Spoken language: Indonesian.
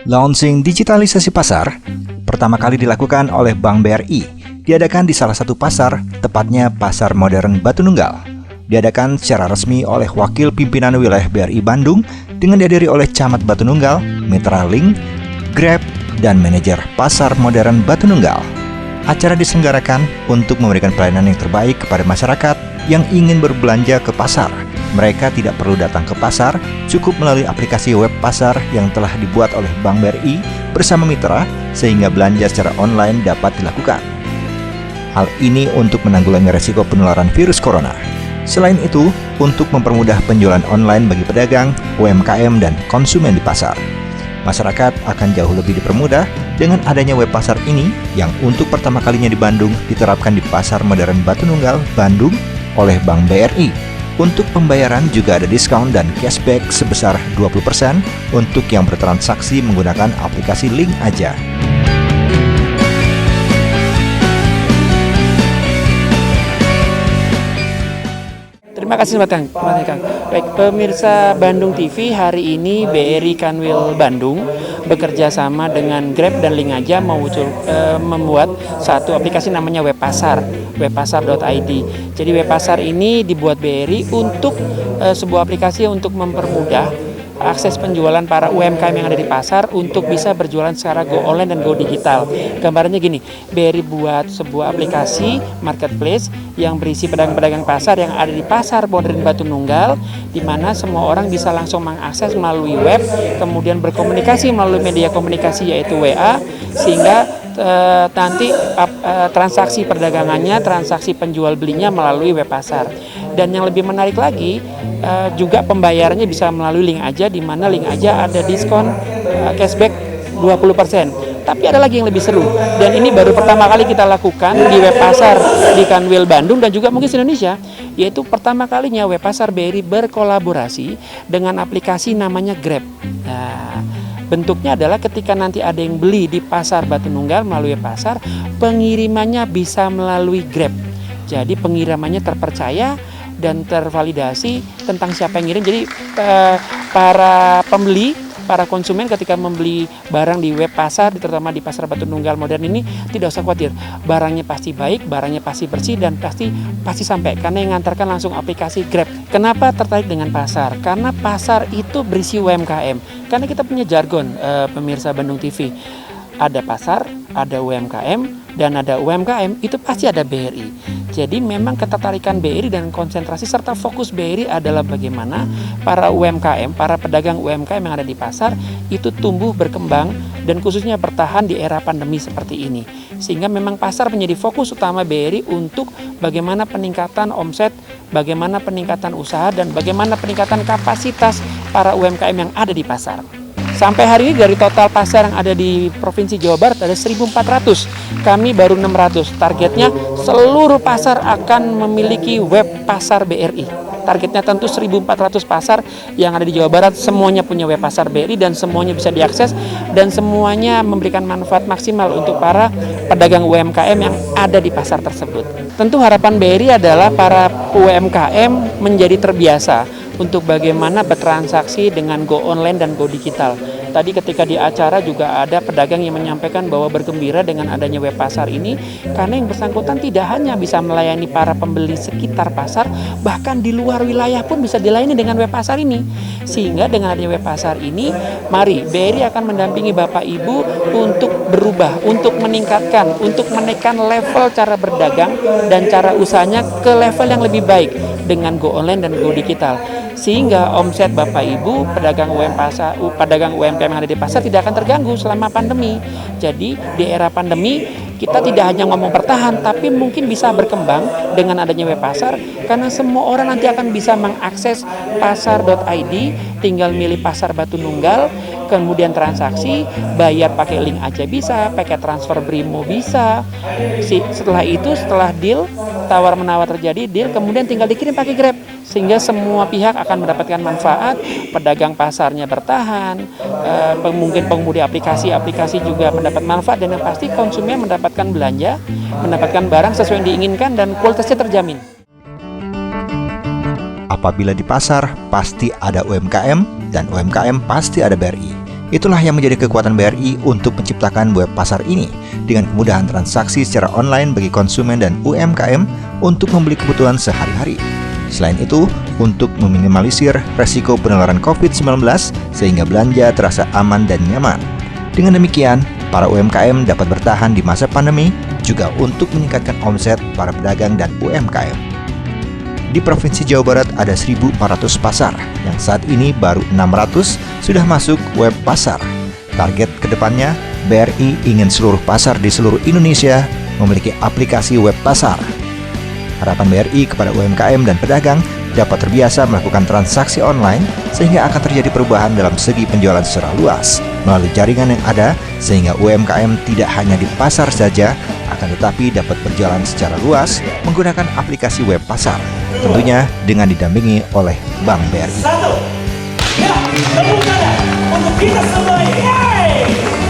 Launching digitalisasi pasar pertama kali dilakukan oleh Bank BRI, diadakan di salah satu pasar, tepatnya Pasar Modern Batu Nunggal. Diadakan secara resmi oleh Wakil Pimpinan Wilayah BRI Bandung dengan dihadiri oleh Camat Batu Nunggal, Mitra Link, Grab, dan Manajer Pasar Modern Batu Nunggal. Acara diselenggarakan untuk memberikan pelayanan yang terbaik kepada masyarakat yang ingin berbelanja ke pasar. Mereka tidak perlu datang ke pasar, cukup melalui aplikasi web pasar yang telah dibuat oleh Bank BRI bersama mitra, sehingga belanja secara online dapat dilakukan. Hal ini untuk menanggulangi resiko penularan virus corona. Selain itu, untuk mempermudah penjualan online bagi pedagang, UMKM, dan konsumen di pasar. Masyarakat akan jauh lebih dipermudah dengan adanya web pasar ini yang untuk pertama kalinya di Bandung diterapkan di Pasar Modern Batu Nunggal, Bandung oleh Bank BRI. Untuk pembayaran juga ada diskon dan cashback sebesar 20% untuk yang bertransaksi menggunakan aplikasi Link Aja. Terima kasih Kang. Baik, pemirsa Bandung TV, hari ini BRI Kanwil Bandung bekerja sama dengan Grab dan Link Aja membuat satu aplikasi namanya Web Pasar, webpasar.id. Jadi Web Pasar ini dibuat BRI untuk sebuah aplikasi untuk mempermudah akses penjualan para UMKM yang ada di pasar untuk bisa berjualan secara go online dan go digital. Gambarnya gini, BRI buat sebuah aplikasi marketplace yang berisi pedagang-pedagang pasar yang ada di Pasar Modern Batu Nunggal, di mana semua orang bisa langsung mengakses melalui web, kemudian berkomunikasi melalui media komunikasi yaitu WA, sehingga nanti transaksi perdagangannya, transaksi penjual belinya melalui web pasar. Dan yang lebih menarik lagi, juga pembayarannya bisa melalui Link Aja, di mana Link Aja ada diskon cashback 20%. Tapi ada lagi yang lebih seru, dan ini baru pertama kali kita lakukan di web pasar di Kanwil Bandung dan juga mungkin di Indonesia, yaitu pertama kalinya web pasar BRI berkolaborasi dengan aplikasi namanya Grab. Nah, bentuknya adalah ketika nanti ada yang beli di Pasar Batu Nunggal melalui pasar, pengirimannya bisa melalui Grab. Jadi pengirimannya terpercaya dan tervalidasi tentang siapa yang ngirim. Jadi para pembeli, para konsumen ketika membeli barang di web pasar, terutama di Pasar Batu Nunggal Modern ini, tidak usah khawatir. Barangnya pasti baik, barangnya pasti bersih, dan pasti sampai. Karena yang ngantarkan langsung aplikasi Grab. Kenapa tertarik dengan pasar? Karena pasar itu berisi UMKM. Karena kita punya jargon, pemirsa Bandung TV. Ada pasar, ada UMKM, dan ada UMKM, itu pasti ada BRI. Jadi memang ketertarikan BRI dan konsentrasi serta fokus BRI adalah bagaimana para UMKM, para pedagang UMKM yang ada di pasar itu tumbuh, berkembang, dan khususnya bertahan di era pandemi seperti ini. Sehingga memang pasar menjadi fokus utama BRI untuk bagaimana peningkatan omset, bagaimana peningkatan usaha, dan bagaimana peningkatan kapasitas para UMKM yang ada di pasar. Sampai hari ini dari total pasar yang ada di Provinsi Jawa Barat ada 1.400, kami baru 600. Targetnya seluruh pasar akan memiliki web pasar BRI. Targetnya tentu 1.400 pasar yang ada di Jawa Barat semuanya punya web pasar BRI dan semuanya bisa diakses dan semuanya memberikan manfaat maksimal untuk para pedagang UMKM yang ada di pasar tersebut. Tentu harapan BRI adalah para UMKM menjadi terbiasa untuk bagaimana bertransaksi dengan go online dan go digital. Tadi ketika di acara juga ada pedagang yang menyampaikan bahwa bergembira dengan adanya web pasar ini karena yang bersangkutan tidak hanya bisa melayani para pembeli sekitar pasar, bahkan di luar wilayah pun bisa dilayani dengan web pasar ini. Sehingga dengan adanya web pasar ini, mari BRI akan mendampingi Bapak Ibu untuk berubah, untuk meningkatkan, untuk menaikkan level cara berdagang dan cara usahanya ke level yang lebih baik dengan go online dan go digital. Sehingga omset Bapak Ibu pedagang UMKM yang ada di pasar tidak akan terganggu selama pandemi. Jadi di era pandemi kita tidak hanya ngomong bertahan, tapi mungkin bisa berkembang dengan adanya web pasar, karena semua orang nanti akan bisa mengakses pasar.id, tinggal milih Pasar Batu Nunggal, kemudian transaksi, bayar pakai Link Aja bisa, pakai transfer Brimo bisa. Setelah itu, setelah deal, tawar-menawar terjadi, deal, kemudian tinggal dikirim pakai Grab. Sehingga semua pihak akan mendapatkan manfaat, pedagang pasarnya bertahan, mungkin pengemudi aplikasi juga mendapat manfaat, dan yang pasti konsumen mendapatkan belanja, mendapatkan barang sesuai yang diinginkan dan kualitasnya terjamin. apabila di pasar pasti ada UMKM dan UMKM pasti ada BRI. Itulah yang menjadi kekuatan BRI untuk menciptakan web pasar ini dengan kemudahan transaksi secara online bagi konsumen dan UMKM untuk membeli kebutuhan sehari-hari. Selain itu, untuk meminimalisir resiko penularan COVID-19 sehingga belanja terasa aman dan nyaman. Dengan demikian, para UMKM dapat bertahan di masa pandemi juga untuk meningkatkan omset para pedagang dan UMKM. Di Provinsi Jawa Barat ada 1.400 pasar, yang saat ini baru 600 sudah masuk web pasar. Target kedepannya, BRI ingin seluruh pasar di seluruh Indonesia memiliki aplikasi web pasar. Harapan BRI kepada UMKM dan pedagang dapat terbiasa melakukan transaksi online sehingga akan terjadi perubahan dalam segi penjualan secara luas melalui jaringan yang ada sehingga UMKM tidak hanya di pasar saja akan tetapi dapat berjalan secara luas menggunakan aplikasi web pasar, tentunya dengan didampingi oleh Bank BRI. Satu, ya, tepuk tangan untuk kita semua. Yeay!